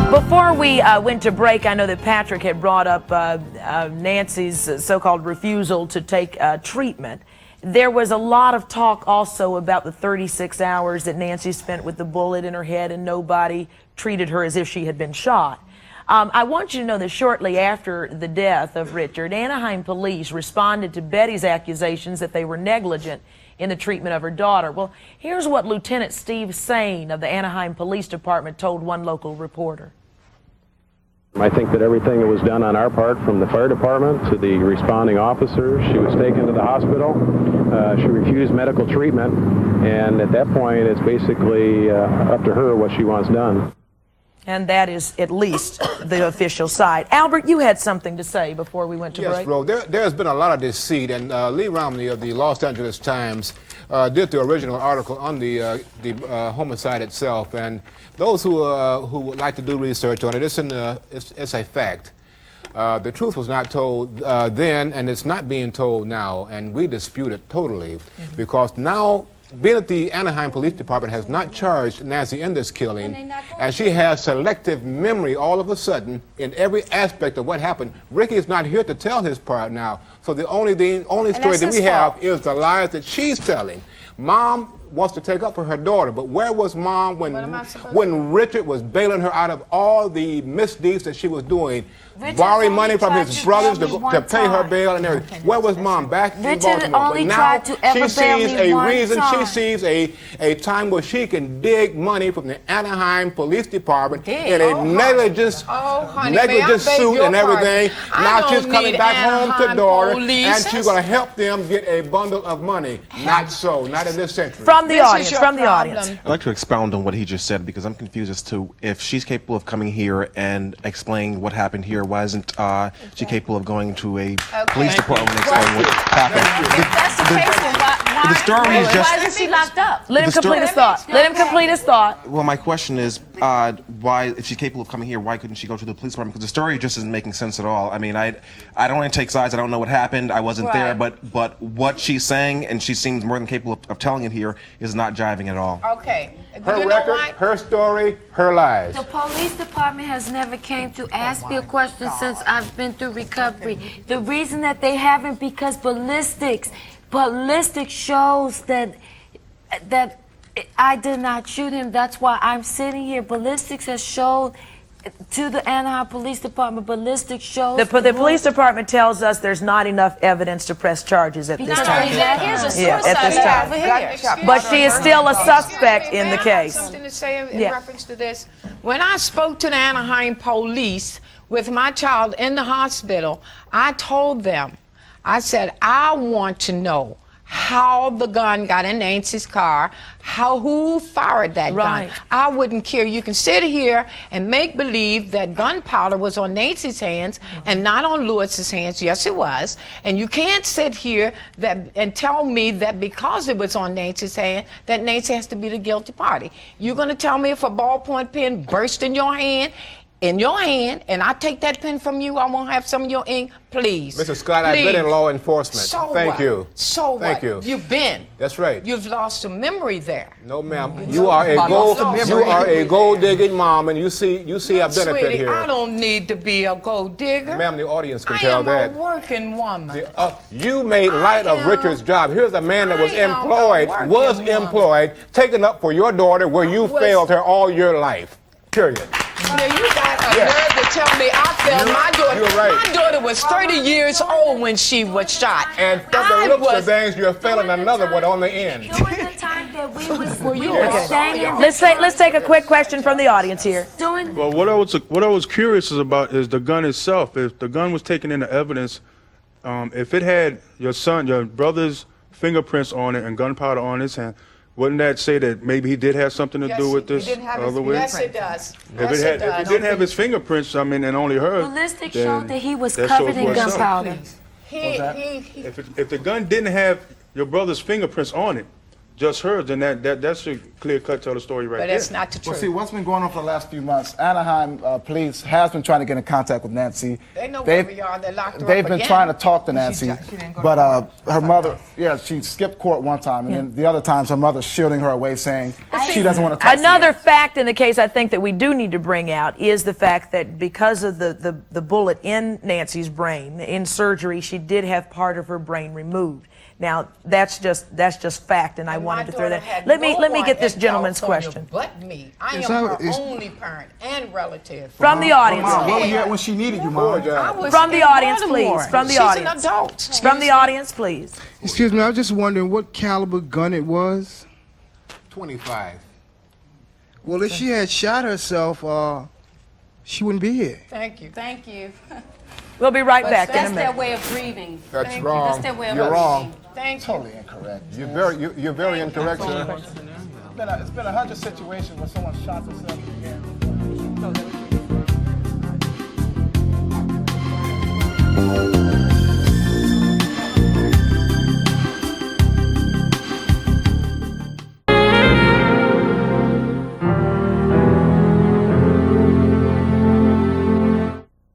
Before we went to break, I know that Patrick had brought up Nancy's so-called refusal to take treatment. There was a lot of talk also about the 36 hours that Nancy spent with the bullet in her head and nobody treated her as if she had been shot. I want you to know that shortly after the death of Richard, Anaheim police responded to Betty's accusations that they were negligent in the treatment of her daughter. Well, here's what Lieutenant Steve Sane of the Anaheim Police Department told one local reporter. I think that everything that was done on our part, from the fire department to the responding officers, she was taken to the hospital. She refused medical treatment, and at that point, it's basically up to her what she wants done. And that is at least the official side. Albert, you had something to say before we went to break. Yes, Ro, there's been a lot of deceit, and Lee Romney of the Los Angeles Times did the original article on the homicide itself, and those who would like to do research on it, it's a fact. The truth was not told then, and it's not being told now, and we dispute it totally, because now, being that the Anaheim Police Department has not charged Nancy in this killing, and she has selective memory all of a sudden in every aspect of what happened. Ricky is not here to tell his part now, so the only story that we have is the lies that she's telling. Mom wants to take up for her daughter, but where was Mom when Richard was bailing her out of all the misdeeds that she was doing, borrowing money from his brothers to pay her bail and everything? Where was Mom back in Baltimore? But now she sees a reason, she sees a time where she can dig money from the Anaheim Police Department in a negligent suit and everything. Now she's coming back home to daughter, and she's going to help them get a bundle of money. Not so, not in this century. From the audience. I'd like to expound on what he just said, because I'm confused as to if she's capable of coming here and explaining what happened here, why isn't she capable of going to a police department and explaining what happened? If that's the case, then The story is just... Why isn't she locked up? Let him complete his thought. Let him complete his thought. Well, my question is, why, if she's capable of coming here, why couldn't she go to the police department? Because the story just isn't making sense at all. I mean, I don't want to take sides. I don't know what happened. I wasn't there. But what she's saying, and she seems more than capable of telling it here, is not jiving at all. Okay. Her record, her story, her lies. The police department has never came to ask me a question since I've been through recovery. The reason that they haven't, because ballistics shows that I did not shoot him. That's why I'm sitting here. Ballistics has showed to the Anaheim Police Department. Ballistics shows the police department tells us there's not enough evidence to press charges at this time. Here's a suicide over here. But she is still a suspect in the case. I have something to say in reference to this. When I spoke to the Anaheim police with my child in the hospital, I told them, I said, I want to know how the gun got in Nancy's car, who fired that gun. I wouldn't care. You can sit here and make believe that gunpowder was on Nancy's hands and not on Lewis's hands. Yes, it was. And you can't sit here and tell me that because it was on Nancy's hand, that Nancy has to be the guilty party. You're going to tell me if a ballpoint pen burst in your hand, and I take that pen from you, I won't have some of your ink, please. Mr. Scott, I've been in law enforcement. So Thank you. So Thank what? you. You've been. That's right. You've lost some memory there. No, ma'am. You are a gold digging mom, and you see a benefit Sweetie, here. I don't need to be a gold digger. Ma'am, the audience can tell that. I am a working woman. You made light of Richard's job. Here's a man that was employed, taken up for your daughter where you failed her all your life. Period. Now you got a nerve to tell me I failed my daughter. You're right. My daughter was 30 years old when she was shot. And from the looks of things, you're failing another one on the end. During the time that we was Let's take a quick question from the audience here. Well, what I was curious about is the gun itself. If the gun was taken into evidence, if it had your brother's fingerprints on it and gunpowder on his hand, wouldn't that say that maybe he did have something to do with this? Yes, it does. If he didn't have his fingerprints, I mean, and only hers, ballistics showed that he was covered in gunpowder. If the gun didn't have your brother's fingerprints on it, just hers, then that's a clear cut tell the story right But there. that's not the Well, truth. see, what's been going on for the last few months, Anaheim police has been trying to get in contact with Nancy. They know where we are. They locked her They've up been again. trying to talk to Nancy, but her mother, she skipped court one time, and then the other times her mother's shielding her away, saying she doesn't want to talk to Another you. fact in the case I think that we do need to bring out is the fact that because of the bullet in Nancy's brain, in surgery, she did have part of her brain removed. Now, that's just fact, and I wanted to throw that. Let me get this gentleman's question. But me. I am Is her that- is- only parent and relative. From the audience. Mom, where were you at when she needed you, Mom? I was From the in audience, Baltimore. please. From the She's audience. an adult. From the audience, please. Excuse me, I was just wondering what caliber gun it was. 25. Well, if she had shot herself, she wouldn't be here. Thank you. Thank you. We'll be right back in a That's their minute. way of grieving. That's Thank you. wrong. That's their way of You're grieving. wrong. Thank you. Totally incorrect. You're very incorrect, sir. It's been a 100 situations where someone shot themselves again.